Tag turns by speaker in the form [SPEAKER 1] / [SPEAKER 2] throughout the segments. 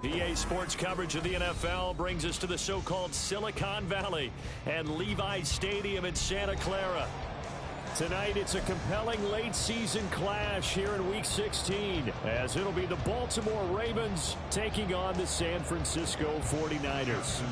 [SPEAKER 1] EA Sports coverage of the NFL brings us to the so-called Silicon Valley and Levi's Stadium in Santa Clara. Tonight, it's a compelling late-season clash here in Week 16, as it'll be the Baltimore Ravens taking on the San Francisco 49ers.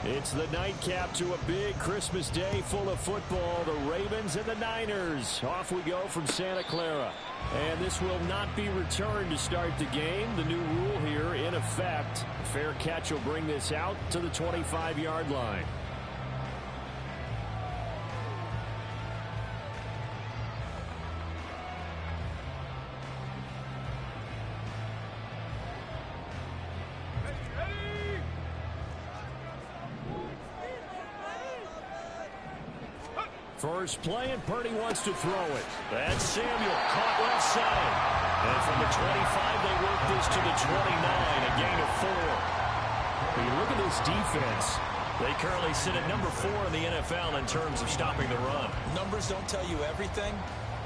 [SPEAKER 1] It's the nightcap to a big Christmas day full of football. The Ravens and the Niners. Off we go from Santa Clara. And this will not be returned to start the game. The new rule here in effect. Fair catch will bring this out to the 25-yard line. First play, and Purdy wants to throw it. That's Samuel, caught left side. And from the 25, they work this to the 29, a gain of 4. When you look at this defense, they currently sit at number 4 in the NFL in terms of stopping the run.
[SPEAKER 2] Numbers don't tell you everything,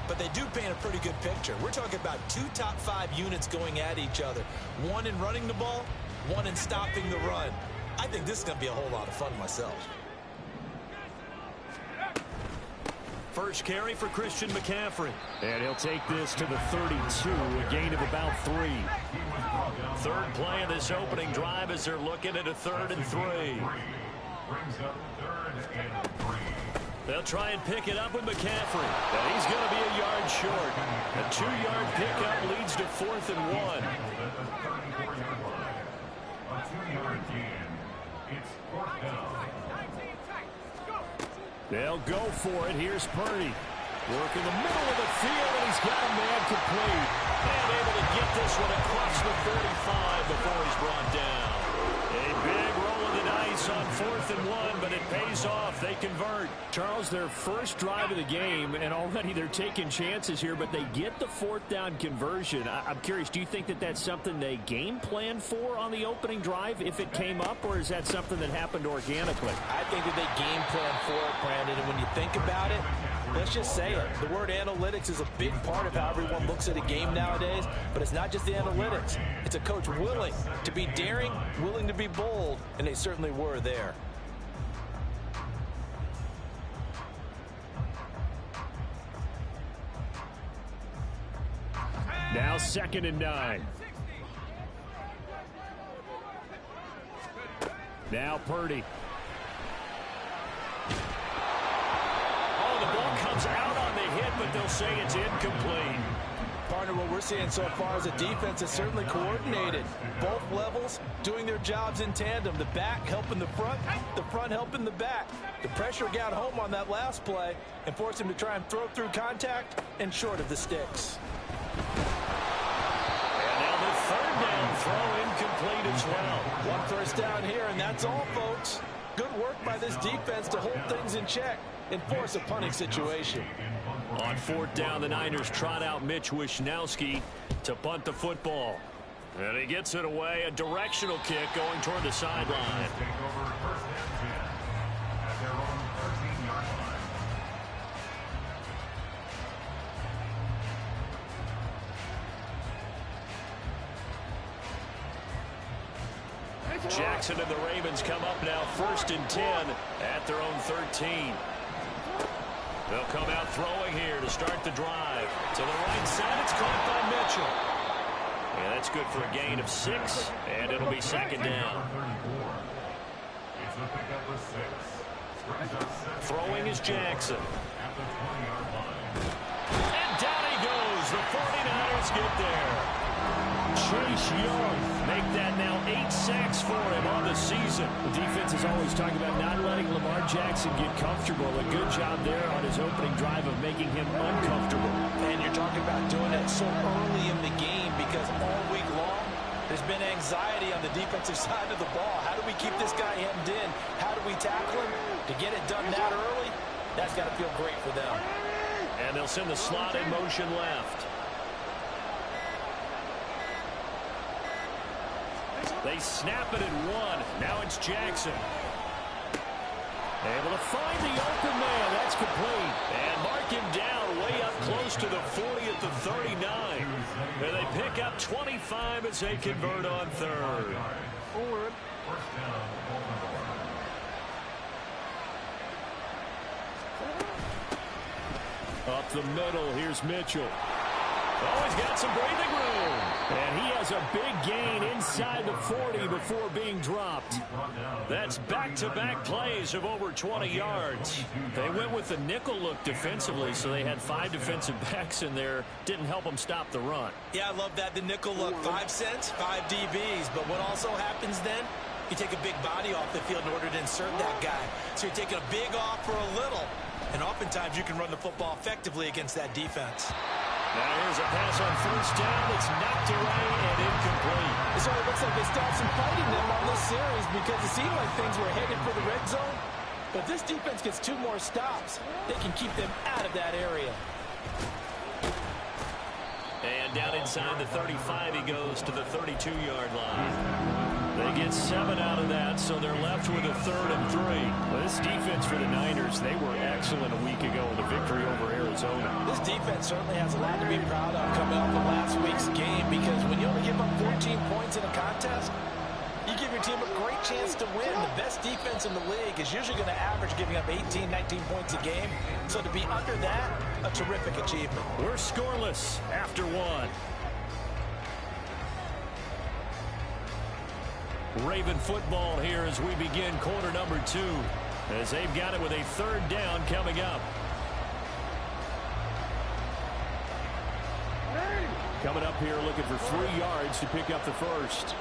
[SPEAKER 2] but they do paint a pretty good picture. We're talking about 2 top 5 units going at each other. One in running the ball, one in stopping the run. I think this is going to be a whole lot of fun myself.
[SPEAKER 1] First carry for Christian McCaffrey. And he'll take this to the 32, a gain of about 3. Third play of this opening drive as they're looking at a 3rd and 3. They'll try and pick it up with McCaffrey. And he's going to be a yard short. A 2-yard pickup leads to 4th and 1.
[SPEAKER 3] A 2-yard gain. It's 4th down.
[SPEAKER 1] They'll go for it. Here's Purdy. Work in the middle of the field, and he's got a man complete. And able to get this one across the 35 before he's brought down. A big roll of the dice on 4th and 1, but it pays off. They convert. Charles, their first drive of the game, and already they're taking chances here, but they get the 4th down conversion. I'm curious, do you think that that's something they game plan for on the opening drive if it came up, or is that something that happened organically?
[SPEAKER 2] I think that they game plan for it, Brandon, and when you think about it, let's just say it. The word analytics is a big part of how everyone looks at a game nowadays, but it's not just the analytics. It's a coach willing to be daring, willing to be bold, and they certainly were there.
[SPEAKER 1] Now 2nd and 9. Now Purdy. The ball comes out on the hit, but they'll say it's incomplete.
[SPEAKER 2] Partner, what we're seeing so far is a defense that's certainly coordinated. Both levels doing their jobs in tandem. The back helping the front helping the back. The pressure got home on that last play and forced him to try and throw through contact and short of the sticks.
[SPEAKER 1] And now the 3rd down throw incomplete as well.
[SPEAKER 2] 1 first down here, and that's all, folks. Good work by this defense to hold things in check and force a punting situation.
[SPEAKER 1] On 4th down, the Niners trot out Mitch Wishnowski to punt the football. And he gets it away, a directional kick going toward the sideline.
[SPEAKER 3] Take over 1st and 10 at their own 13-yard line.
[SPEAKER 1] Jackson and the Ravens come up now 1st and 10 at their own 13. They'll come out throwing here to start the drive. To the right side, it's caught by Mitchell. Yeah, that's good for a gain of 6, and it'll be 2nd down. Throwing is Jackson. And down he goes. The 49ers get there. Chase Young make that now 8 sacks for him on the season. The defense is always talking about not letting Lamar Jackson get comfortable. A good job there on his opening drive of making him uncomfortable.
[SPEAKER 2] And you're talking about doing it so early in the game because all week long there's been anxiety on the defensive side of the ball. How do we keep this guy hemmed in? How do we tackle him? To get it done that early, that's got to feel great for them.
[SPEAKER 1] And they'll send the slot in motion left. They snap it at 1. Now it's Jackson. Able to find the open man. That's complete. And mark him down way up close to the 40 at the 39. And they pick up 25 as they convert on third.
[SPEAKER 3] First down,
[SPEAKER 1] Up the middle, here's Mitchell. Oh, he's got some breathing room. And he has a big gain inside the 40 before being dropped. That's back-to-back plays of over 20 yards. They went with the nickel look defensively, so they had 5 defensive backs in there. Didn't help them stop the run.
[SPEAKER 2] Yeah, I love that. The nickel look, 5 cents, 5 DBs. But what also happens then, you take a big body off the field in order to insert that guy. So you're taking a big off for a little. And oftentimes you can run the football effectively against that defense.
[SPEAKER 1] Now here's a pass on first down that's knocked away and incomplete.
[SPEAKER 2] So it looks like they stopped some fighting them on this series because it seemed like things were headed for the red zone. But this defense gets 2 more stops. They can keep them out of that area.
[SPEAKER 1] And down inside the 35, he goes to the 32-yard line. They get 7 out of that, so they're left with a 3rd and 3. Well, this defense for the Niners, they were excellent a week ago in the victory over Arizona.
[SPEAKER 2] This defense certainly has a lot to be proud of coming off of last week's game because when you only give up 14 points in a contest, you give your team a great chance to win. The best defense in the league is usually going to average giving up 18, 19 points a game. So to be under that, a terrific achievement.
[SPEAKER 1] We're scoreless after 1. Raven football here as we begin quarter number 2, as they've got it with a 3rd down coming up. Coming up here looking for 3 yards to pick up the first.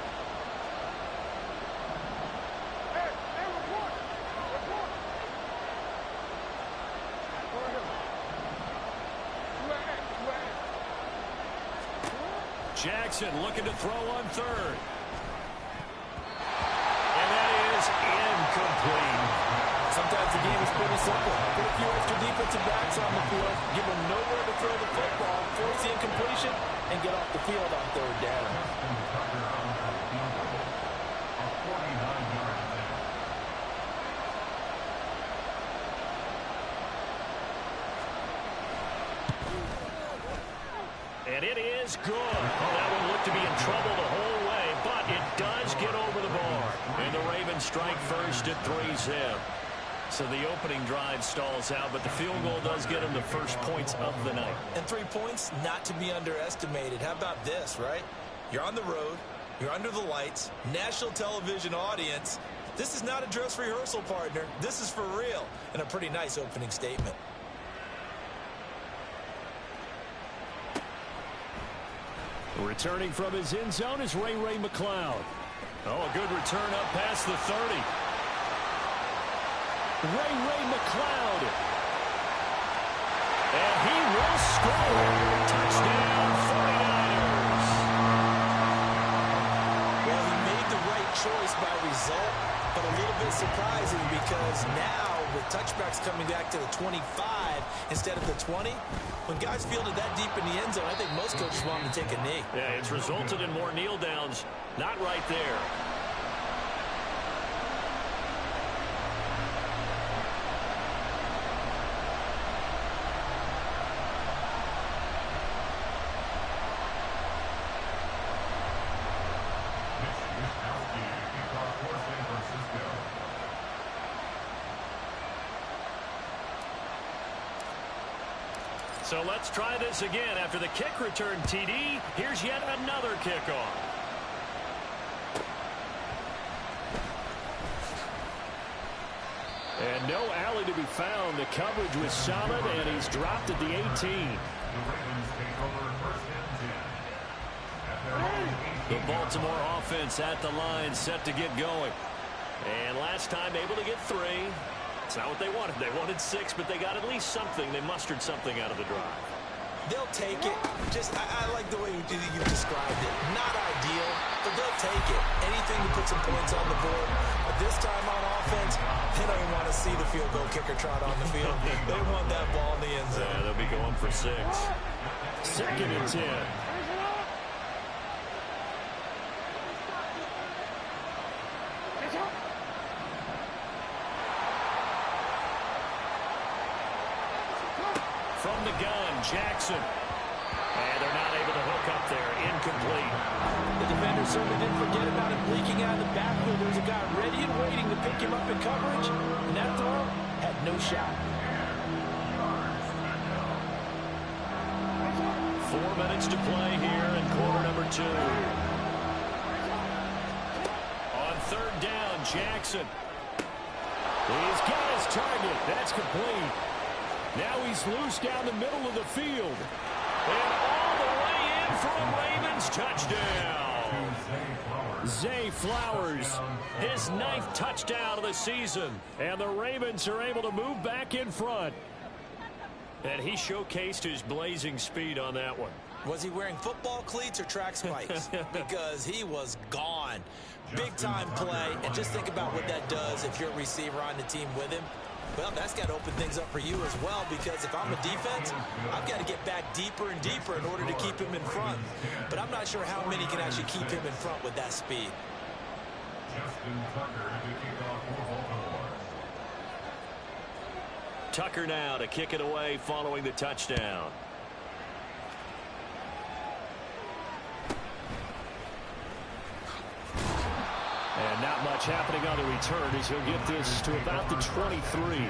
[SPEAKER 1] Jackson looking to throw on 3rd. Incomplete.
[SPEAKER 2] Sometimes the game is pretty simple. Put a few extra defensive backs on the field, give them nowhere to throw the football, force the incompletion, and get off the field on 3rd down.
[SPEAKER 1] And it is good. Oh, that one looked to be in trouble the whole way, but it does get over the bar. And the Ravens strike first at 3-zip. So the opening drive stalls out, but the field goal does get them the first points of the night.
[SPEAKER 2] And 3 points, not to be underestimated. How about this, right? You're on the road. You're under the lights. National television audience. This is not a dress rehearsal, partner. This is for real. And a pretty nice opening statement.
[SPEAKER 1] Returning from his end zone is Ray McCloud. Oh, a good return up past the 30. Ray McCloud. And he will score. Touchdown, 49ers.
[SPEAKER 2] Well, he made the right choice by result, but a little bit surprising because now with touchbacks coming back to the 25 instead of the 20, when guys fielded that deep in the end zone, I think most coaches want them to take a knee.
[SPEAKER 1] Yeah, it's resulted in more kneel downs. Not right there. So let's try this again. After the kick return TD, here's yet another kickoff. And no alley to be found. The coverage was solid, and he's dropped at the 18. The Baltimore offense at the line, set to get going. And last time able to get 3. It's not what they wanted. They wanted 6, but they got at least something. They mustered something out of the drive.
[SPEAKER 2] They'll take it. I like the way you described it. Not ideal, but they'll take it. Anything to put some points on the board. But this time on offense, they don't even want to see the field goal kicker trot on the field. They want that ball in the end zone.
[SPEAKER 1] Yeah, they'll be going for 6. 2nd and 10. from the gun. Jackson. And they're not able to hook up there. Incomplete.
[SPEAKER 2] The defender certainly didn't forget about him leaking out of the backfield. There's a guy ready and waiting to pick him up in coverage. And that throw had no shot.
[SPEAKER 1] 4 minutes to play here in quarter number 2. On third down, Jackson. He's got his target. That's complete. Now he's loose down the middle of the field. And all the way in for a Ravens touchdown. Zay Flowers, his 9th touchdown of the season. And the Ravens are able to move back in front. And he showcased his blazing speed on that one.
[SPEAKER 2] Was he wearing football cleats or track spikes? Because he was gone. Big-time play, and just think about what that does if you're a receiver on the team with him. Well, that's got to open things up for you as well, because if I'm a defense, I've got to get back deeper and deeper in order to keep him in front. But I'm not sure how many can actually keep him in front with that speed.
[SPEAKER 1] Tucker now to kick it away following the touchdown. And not much happening on the return as he'll get this to about the 23.
[SPEAKER 3] At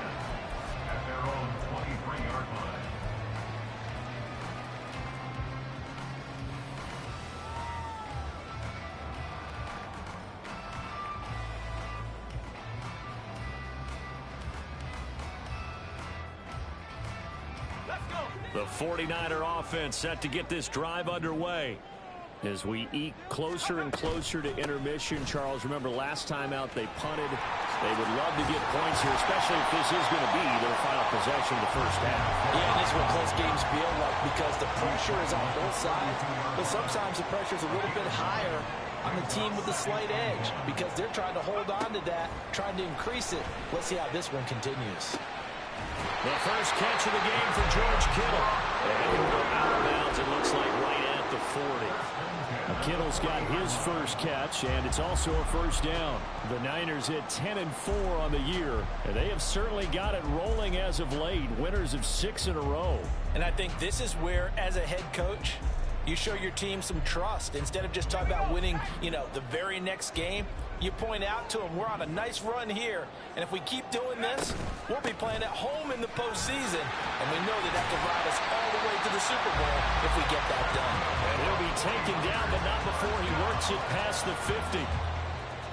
[SPEAKER 3] their own 23-yard line.
[SPEAKER 1] The 49er offense set to get this drive underway. As we eke closer and closer to intermission, Charles, remember last time out they punted. They would love to get points here, especially if this is going to be their final possession of the first half.
[SPEAKER 2] Yeah, and this is what close games feel like, because the pressure is on both sides. But sometimes the pressure is a little bit higher on the team with the slight edge, because they're trying to hold on to that, trying to increase it. Let's see how this one continues.
[SPEAKER 1] The first catch of the game for George Kittle. And he'll go out of bounds, it looks like, right at the 40. Kittle's got his first catch, and it's also a first down. The Niners hit 10-4 on the year, and they have certainly got it rolling as of late. Winners of 6 in a row.
[SPEAKER 2] And I think this is where, as a head coach, you show your team some trust. Instead of just talking about winning, the very next game, you point out to them, we're on a nice run here, and if we keep doing this, we'll be playing at home in the postseason, and we know that could ride us all the way to the Super Bowl if we get that done.
[SPEAKER 1] And he'll be taken down, but not before he works it past the 50.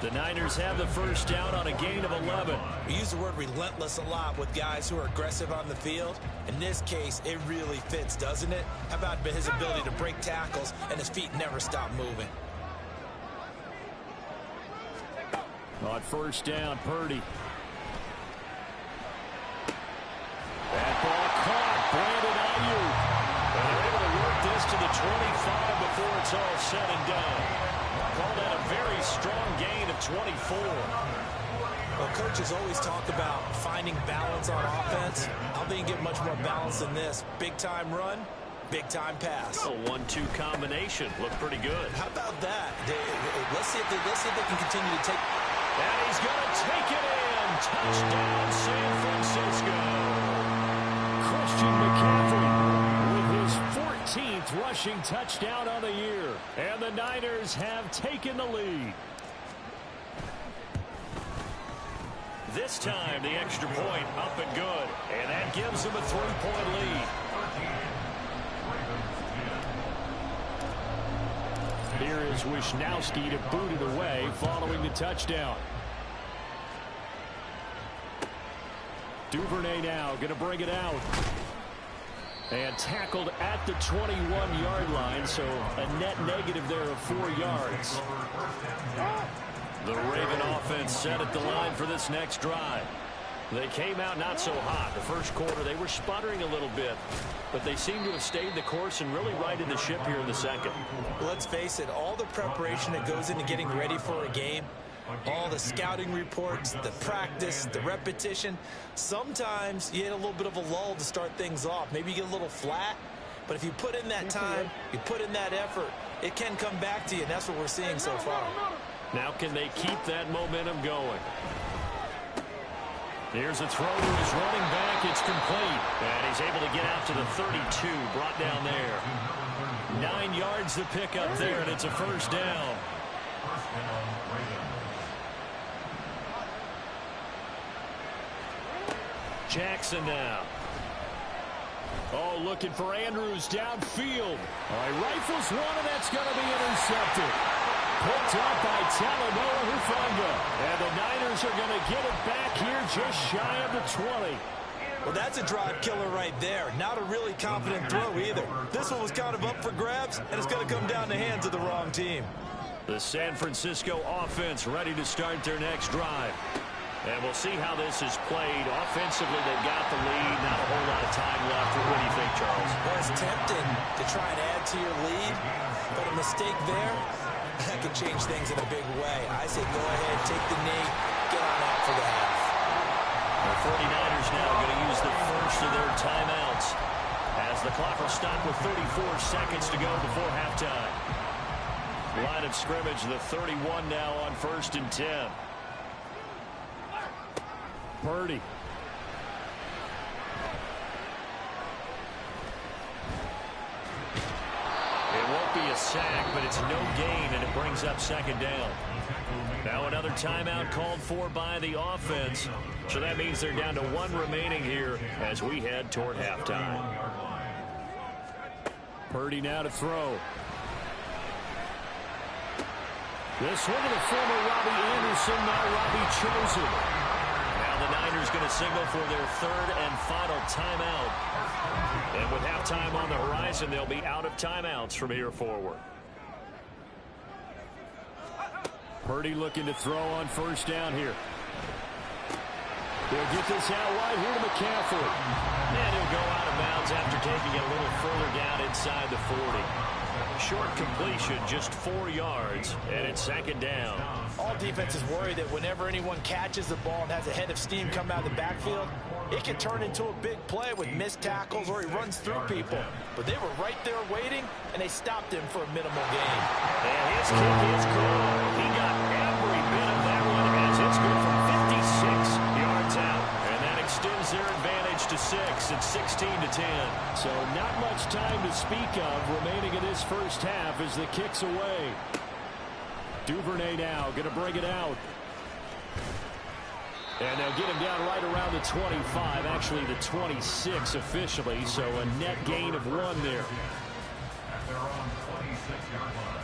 [SPEAKER 1] The Niners have the first down on a gain of 11.
[SPEAKER 2] We use the word relentless a lot with guys who are aggressive on the field. In this case, it really fits, doesn't it? How about his ability to break tackles and his feet never stop moving?
[SPEAKER 1] On first down, Purdy. That ball caught. Brandon Ayuk. And they're able to work this to the 25 before it's all said and done. Call that a very strong gain of 24.
[SPEAKER 2] Well, coaches always talk about finding balance on offense. I think you get much more balance than this. Big-time run, big-time pass.
[SPEAKER 1] A 1-2 combination. Looked pretty good.
[SPEAKER 2] How about that? Let's see if they can continue to take...
[SPEAKER 1] And he's going to take it in. Touchdown, San Francisco. Christian McCaffrey with his 14th rushing touchdown on the year. And the Niners have taken the lead. This time, the extra point up and good. And that gives them a 3-point lead. Here is Wisnowski to boot it away following the touchdown. Duvernay now going to bring it out. And tackled at the 21-yard line, so a net negative there of 4 yards. The Raven offense set at the line for this next drive. They came out not so hot. The first quarter, they were sputtering a little bit, but they seem to have stayed the course and really righted the ship here in the second.
[SPEAKER 2] Let's face it, all the preparation that goes into getting ready for a game, all the scouting reports, the practice, the repetition, sometimes you hit a little bit of a lull to start things off. Maybe you get a little flat, but if you put in that time, you put in that effort, it can come back to you, and that's what we're seeing so far.
[SPEAKER 1] Now can they keep that momentum going? Here's a throw to his running back. It's complete. And he's able to get out to the 32, brought down there. 9 yards to pick up there, and it's a first down.
[SPEAKER 3] First down, Ravens.
[SPEAKER 1] Jackson now. Oh, looking for Andrews downfield. All right, rifles one, and that's going to be intercepted. Picked up by Talanoa Hufanga. And the Niners are going to get it back here just shy of the 20.
[SPEAKER 2] Well, that's a drive killer right there. Not a really confident throw either. This one was kind of up for grabs, and it's going to come down the hands of the wrong team.
[SPEAKER 1] The San Francisco offense ready to start their next drive. And we'll see how this is played. Offensively, they've got the lead. Not a whole lot of time left. What do you think, Charles?
[SPEAKER 2] Well, it's tempting to try and add to your lead, but a mistake there, that could change things in a big way. I say go ahead, take the knee, get on out for the half.
[SPEAKER 1] The 49ers now going to use the first of their timeouts as the clock will stop with 34 seconds to go before halftime. Line of scrimmage, the 31 now on 1st and 10. Purdy. It won't be a sack, but it's no gain, and it brings up 2nd down. Now another timeout called for by the offense. So that means they're down to 1 remaining here as we head toward halftime. Purdy now to throw. This one to the former Robbie Anderson, now Robbie Chosen. Now the Niners going to signal for their 3rd and final timeout. And with halftime on the horizon, they'll be out of timeouts from here forward. Purdy looking to throw on 1st down here. They'll get this out wide here to McCaffrey. And he'll go out of bounds after taking it a little further down inside the 40. Short completion, just 4 yards, and it's 2nd down.
[SPEAKER 2] All defenses worry that whenever anyone catches the ball and has a head of steam come out of the backfield, it can turn into a big play with missed tackles or he runs through people. But they were right there waiting, and they stopped him for a minimal gain.
[SPEAKER 1] And his kick is good. He got every bit of that one as it's good from 56 yards out. And that extends their advantage to 6. It's 16-10.
[SPEAKER 4] So not much time to speak of remaining in this first half as the kick's away. Duvernay now going to bring it out. And they'll get him down right around the 25, actually the 26 officially, so a net gain of 1 there.
[SPEAKER 3] At their own 26-yard line.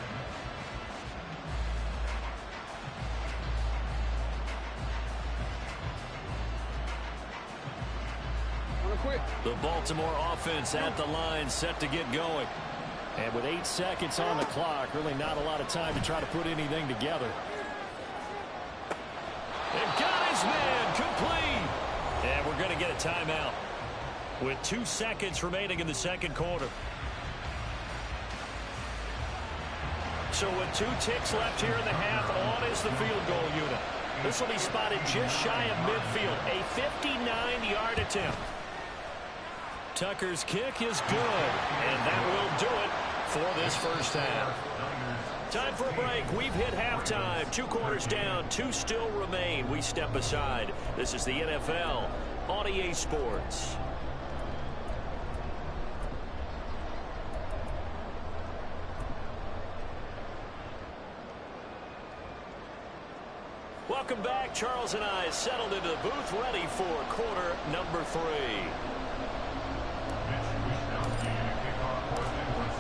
[SPEAKER 1] The Baltimore offense at the line, set to get going.
[SPEAKER 4] And with 8 seconds on the clock, really not a lot of time to try to put anything together.
[SPEAKER 1] They've got his man complete. And we're going to get a timeout with 2 seconds remaining in the 2nd quarter. So with 2 ticks left here in the half, on is the field goal unit. This will be spotted just shy of midfield, a 59-yard attempt. Tucker's kick is good, and that will do it for this first half. Time for a break. We've hit halftime. 2 quarters down, 2 still remain. We step aside. This is the NFL on EA Sports. Welcome back. Charles and I settled into the booth, ready for quarter number 3.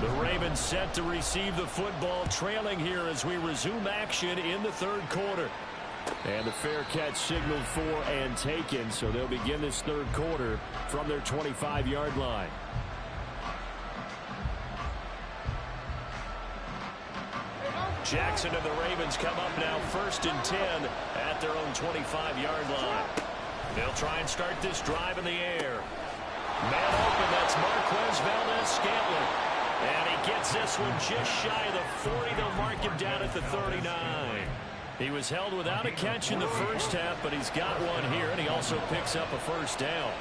[SPEAKER 1] The Ravens set to receive the football, trailing here as we resume action in the 3rd quarter.
[SPEAKER 4] And the fair catch signaled for and taken, so they'll begin this 3rd quarter from their 25-yard line.
[SPEAKER 1] Jackson and the Ravens come up now 1st and 10 at their own 25-yard line. They'll try and start this drive in the air. Man open, that's Marquez Valdez-Scantling. And he gets this one just shy of the 40. They'll mark him down at the 39. He was held without a catch in the first half, but he's got one here, and he also picks up a first down.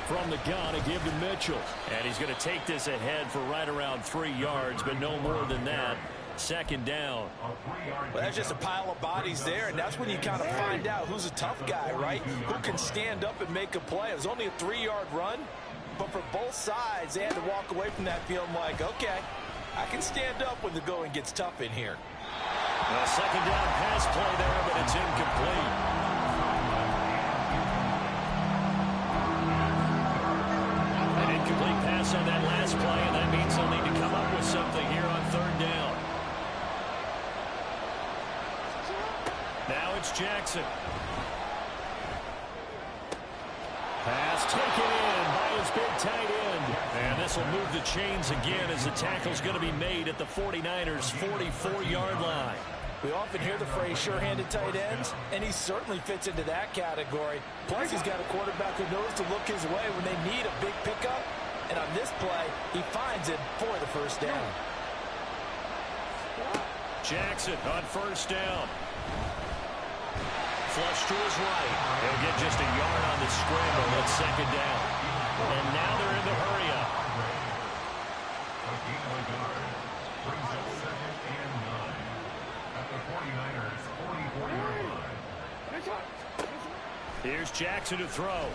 [SPEAKER 4] From the gun, a give to Mitchell.
[SPEAKER 1] And he's going to take this ahead for right around 3 yards, but no more than that.
[SPEAKER 4] second down.
[SPEAKER 2] Well, that's just a pile of bodies there, and that's when you kind of find out who's a tough guy, right? Who can stand up and make a play. It was only a 3-yard run, but for both sides, they had to walk away from that feeling like, okay, I can stand up when the going gets tough in here.
[SPEAKER 4] A second down pass play there, but it's incomplete. An incomplete pass on that last play, and that means they'll need to come up with something here on third down. Now it's Jackson. Pass taken in by his big tight end. And this will move the chains again as the tackle's going to be made at the 49ers' 44-yard line.
[SPEAKER 2] We often hear the phrase sure-handed tight ends, and he certainly fits into that category. Plus, he's got a quarterback who knows to look his way when they need a big pickup. And on this play, he finds it for the first down.
[SPEAKER 4] Jackson on first down. Flush to his right. He'll get just a yard on the scramble at second down. And now they're in the hurry-up.
[SPEAKER 3] Brings up 2nd and 9 at the 49ers' 44-yard line.
[SPEAKER 4] Here's Jackson to throw.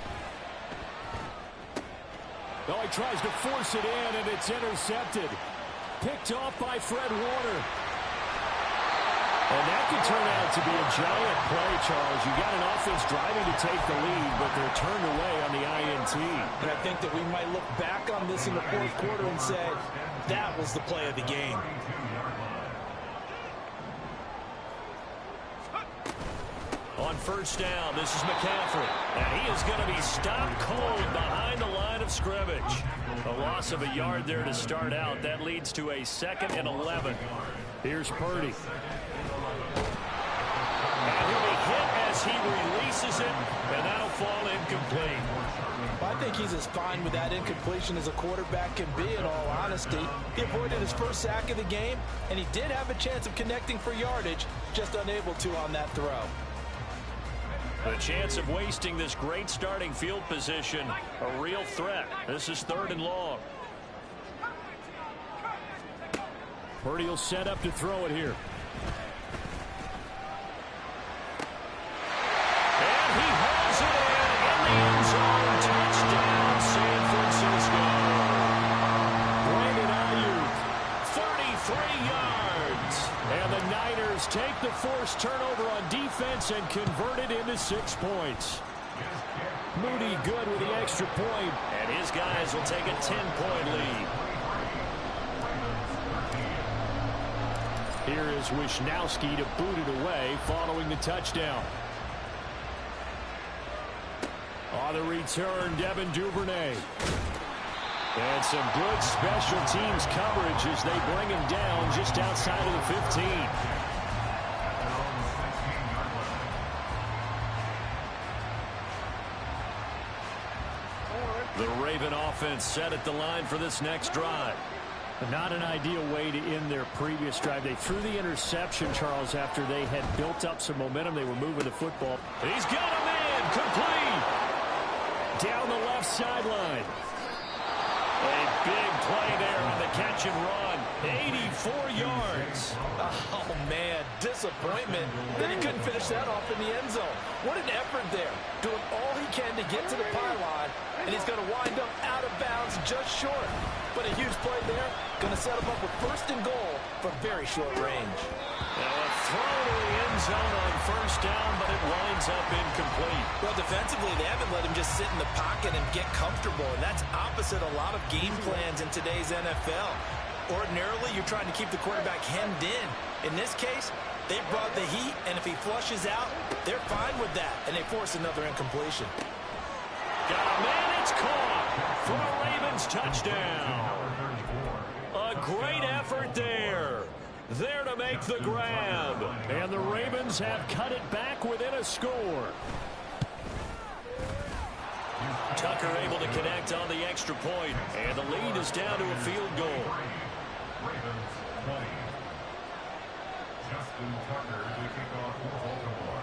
[SPEAKER 1] Oh, he tries to force it in, and it's intercepted. Picked off by Fred Warner. And that could turn out to be a giant play, Charles. You got an offense driving to take the lead, but they're turned away on the INT.
[SPEAKER 2] And I think that we might look back on this in the fourth quarter and say, that was the play of the game.
[SPEAKER 4] On first down, this is McCaffrey. And he is going to be stopped cold behind the line of scrimmage. A loss of a yard there to start out. That leads to a 2nd and 11. Here's Purdy. And he'll be hit as he releases it, and that'll fall incomplete.
[SPEAKER 2] I think he's as fine with that incompletion as a quarterback can be, in all honesty. He avoided his first sack of the game, and he did have a chance of connecting for yardage, just unable to on that throw.
[SPEAKER 4] The chance of wasting this great starting field position, a real threat. This is 3rd and long.
[SPEAKER 1] Purdy will set up to throw it here.
[SPEAKER 4] And he holds it in the end zone. Touchdown, San Francisco.
[SPEAKER 1] Brandon Ayuk, 33 yards. And the Niners take the forced turnover on defense and convert it into 6 points. Moody good with the extra point.
[SPEAKER 4] And his guys will take a 10-point lead.
[SPEAKER 1] Here is Wisnowski to boot it away following the touchdown. On the return, Devin Duvernay. And some good special teams coverage as they bring him down just outside of the 15.
[SPEAKER 4] The Raven offense set at the line for this next drive.
[SPEAKER 1] Not an ideal way to end their previous drive. They threw the interception, Charles, after they had built up some momentum. They were moving the football.
[SPEAKER 4] He's got a man complete.
[SPEAKER 1] Down the left sideline.
[SPEAKER 4] A big play there on the catch and run. 84 yards.
[SPEAKER 2] Oh, man, disappointment that he couldn't finish that off in the end zone. What an effort there, doing all he can to get to the pylon, and he's going to wind up out of bounds just short. But a huge play there, going to set him up with 1st and goal from very short range.
[SPEAKER 4] Now a throw to the end zone on first down, but it winds up incomplete.
[SPEAKER 2] Well, defensively, they haven't let him just sit in the pocket and get comfortable, and that's opposite a lot of game plans in today's NFL. Ordinarily, you're trying to keep the quarterback hemmed in. In this case, they brought the heat, and if he flushes out, they're fine with that, and they force another incompletion.
[SPEAKER 4] Got a man, it's caught for a Ravens touchdown. A great effort there. There to make the grab.
[SPEAKER 1] And the Ravens have cut it back within a score.
[SPEAKER 4] Tucker able to connect on the extra point, and the lead is down to a field goal.
[SPEAKER 3] Ravens 20. Justin Tucker to kick off for Baltimore.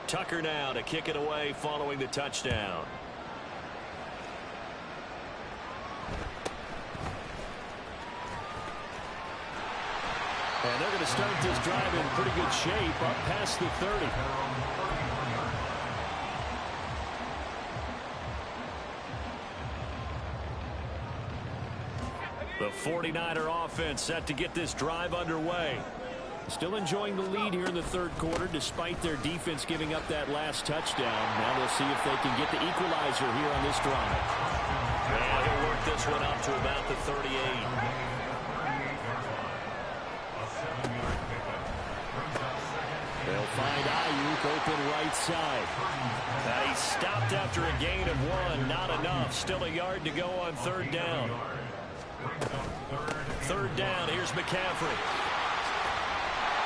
[SPEAKER 4] Tucker now to kick it away following the touchdown. And they're going to start this drive in pretty good shape up past the 30. The 49er offense set to get this drive underway. Still enjoying the lead here in the third quarter despite their defense giving up that last touchdown. Now we'll see if they can get the equalizer here on this drive.
[SPEAKER 1] Well, he'll work this one up to about the 38.
[SPEAKER 4] They'll find Ayuk open right side.
[SPEAKER 1] Now he stopped after a gain of 1. Not enough. Still a yard to go on third down. Third down. Here's McCaffrey.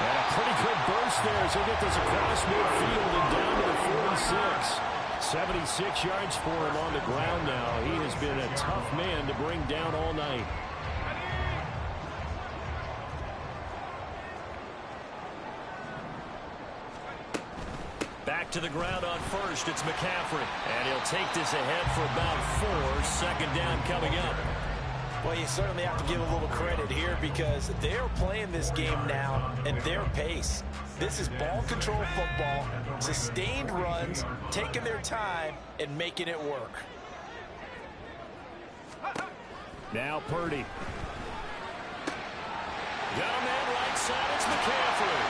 [SPEAKER 4] And a pretty good burst there as he'll get this across midfield and down to the 46. 76 yards for him on the ground now. He has been a tough man to bring down all night.
[SPEAKER 1] Back to the ground on first. It's McCaffrey. And he'll take this ahead for about 4. Second down coming up.
[SPEAKER 2] Well, you certainly have to give a little credit here because they're playing this game now at their pace. This is ball control football, sustained runs, taking their time and making it work.
[SPEAKER 4] Now Purdy.
[SPEAKER 1] Got a man right side. It's McCaffrey.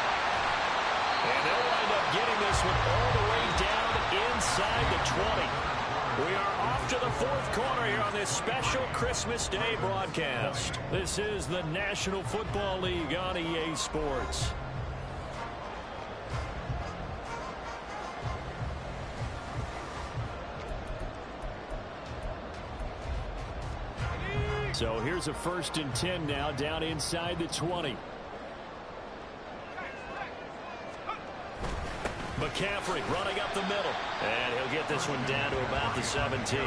[SPEAKER 1] And they'll wind up getting this one all the way down inside the 20. We are off to the fourth quarter here on this special Christmas Day broadcast.
[SPEAKER 4] This is the National Football League on EA Sports. So here's a 1st and 10 now down inside the 20.
[SPEAKER 1] McCaffrey running up the middle. And he'll get this one down to about the 17.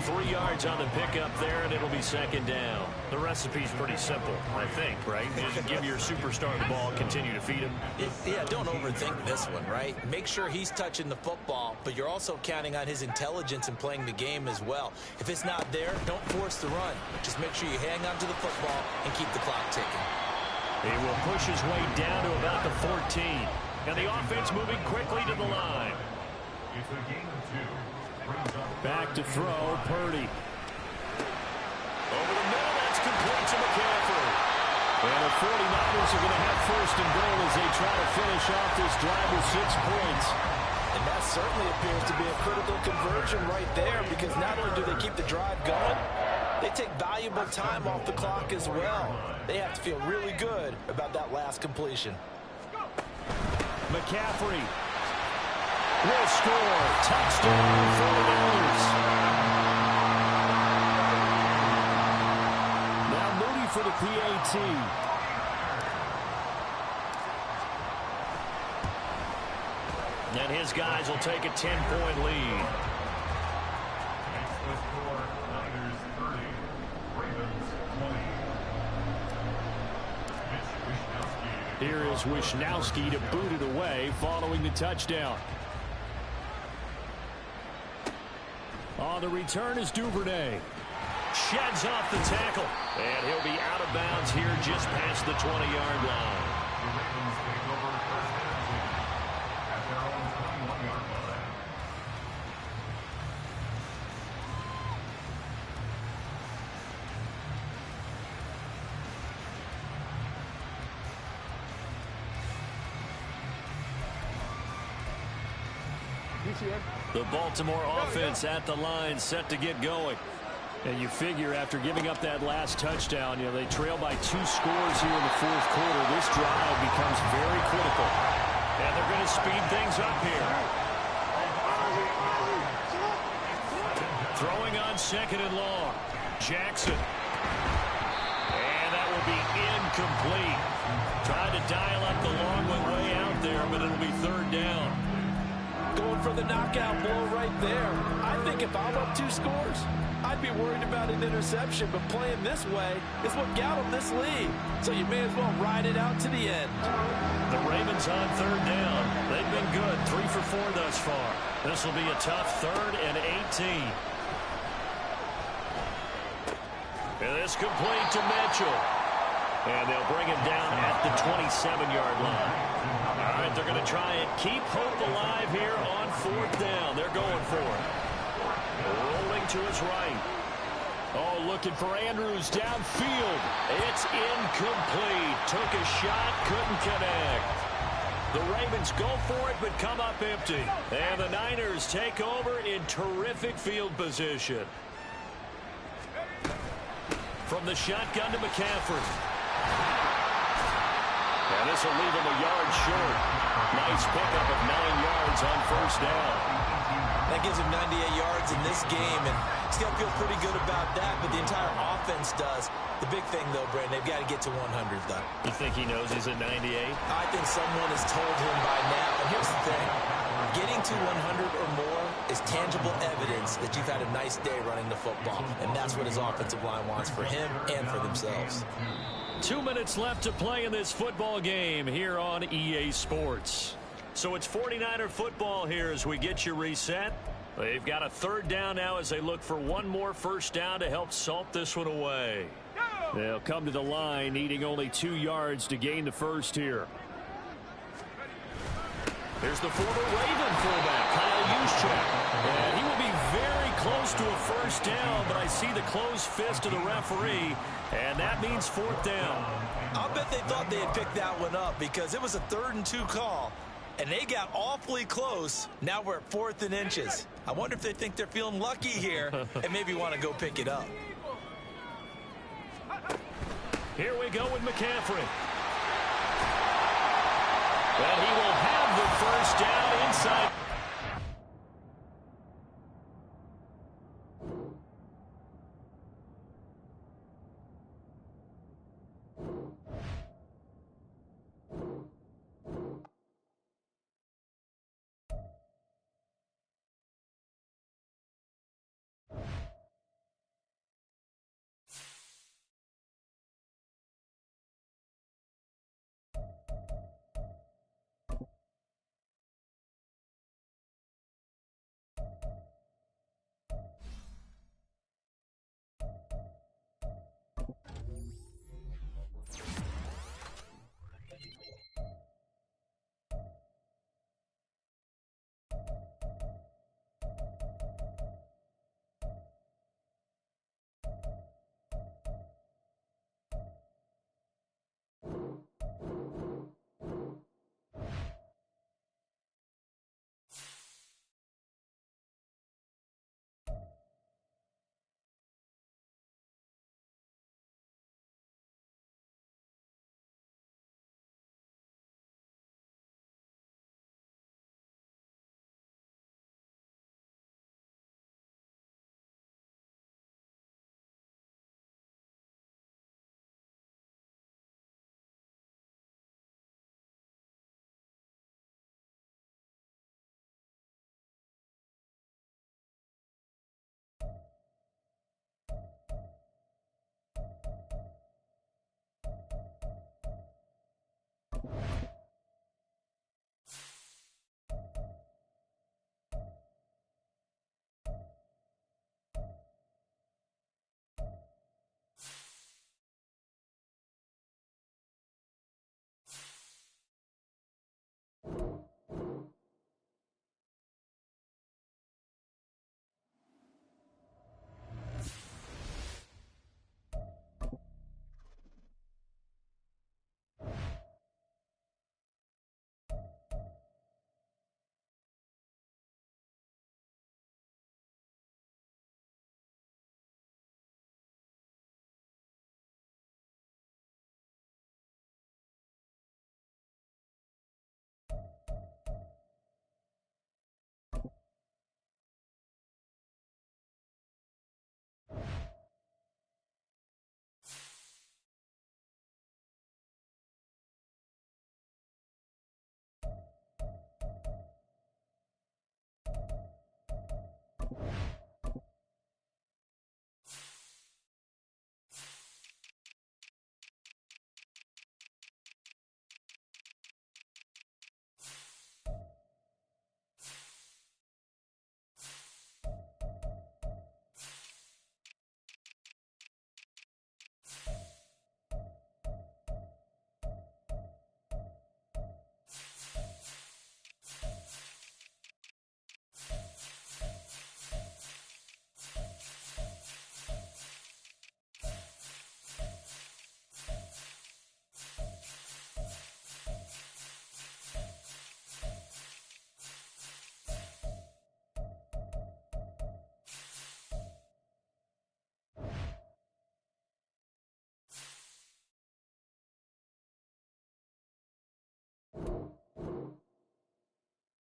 [SPEAKER 1] 3 yards on the pickup there, and it'll be second down.
[SPEAKER 4] The recipe's pretty simple, I think, right? Just give your superstar the ball, continue to feed him.
[SPEAKER 2] Yeah, don't overthink this one, right? Make sure he's touching the football, but you're also counting on his intelligence in playing the game as well. If it's not there, don't force the run. Just make sure you hang on to the football and keep the clock ticking.
[SPEAKER 4] He will push his way down to about the 14. And the offense moving quickly to the line.
[SPEAKER 3] It's a gain of 2.
[SPEAKER 4] Back to throw, Purdy.
[SPEAKER 1] Over the middle, that's complete to McCaffrey.
[SPEAKER 4] And the 49ers are going to have 1st and goal as they try to finish off this drive with 6 points.
[SPEAKER 2] And that certainly appears to be a critical conversion right there because not only do they keep the drive going, they take valuable time off the clock as well. They have to feel really good about that last completion.
[SPEAKER 4] McCaffrey will score. Touchdown, 49ers. Now Moody for the PAT.
[SPEAKER 1] And his guys will take a 10-point lead.
[SPEAKER 3] Makes the score Niners 30, Ravens 20.
[SPEAKER 4] Here is Wishnowski to boot it away following the touchdown. On the return is Duvernay.
[SPEAKER 1] Sheds off the tackle. And he'll be out of bounds here just past the 20-yard line.
[SPEAKER 3] The Ravens take over first and 10 at their own 21-yard line.
[SPEAKER 4] The Baltimore offense at the line set to get going. And you figure after giving up that last touchdown, you know, they trail by 2 scores here in the fourth quarter. This drive becomes very critical.
[SPEAKER 1] And they're going to speed things up here. Throwing on 2nd and long. Jackson. And that will be incomplete. Tried to dial up the long one way out there, but it'll be 3rd down.
[SPEAKER 2] Going for the knockout blow right there. I think if I'm up 2 scores, I'd be worried about an interception, but playing this way is what got them this lead. So you may as well ride it out to the end.
[SPEAKER 1] The Ravens on 3rd down. They've been good, 3 for 4 thus far. This will be a tough 3rd and 18. And this complete to Mitchell.
[SPEAKER 4] And they'll bring him down at the 27-yard line. All right, they're going to try and keep hope alive here on 4th down. They're going for it. Rolling to his right. Oh, looking for Andrews downfield. It's incomplete. Took a shot, couldn't connect. The Ravens go for it, but come up empty. And the Niners take over in terrific field position. From the shotgun to McCaffrey. And this will leave him a yard short. Nice pickup of 9 yards on 1st down.
[SPEAKER 2] That gives him 98 yards in this game, and he's got to feel pretty good about that, but the entire offense does. The big thing, though, Brandon, they've got to get to 100, though.
[SPEAKER 4] You think he knows he's at 98?
[SPEAKER 2] I think someone has told him by now. And here's the thing. Getting to 100 or more is tangible evidence that you've had a nice day running the football, and that's what his offensive line wants for him and for themselves.
[SPEAKER 4] 2 minutes left to play in this football game here on EA Sports. So it's 49er football here as we get you reset. They've got a 3rd down now as they look for one more 1st down to help salt this one away. They'll come to the line needing only 2 yards to gain the 1st here. Here's the former Raven fullback, Kyle Juszczyk. And he will be very close to a 1st down, but I see the closed fist of the referee, and that means 4th down.
[SPEAKER 2] I'll bet they thought they had picked that one up because it was a 3rd and 2 call. And they got awfully close. Now we're at 4th and inches. I wonder if they think they're feeling lucky here and maybe want to go pick it up.
[SPEAKER 4] Here we go with McCaffrey. And he will have the 1st down inside.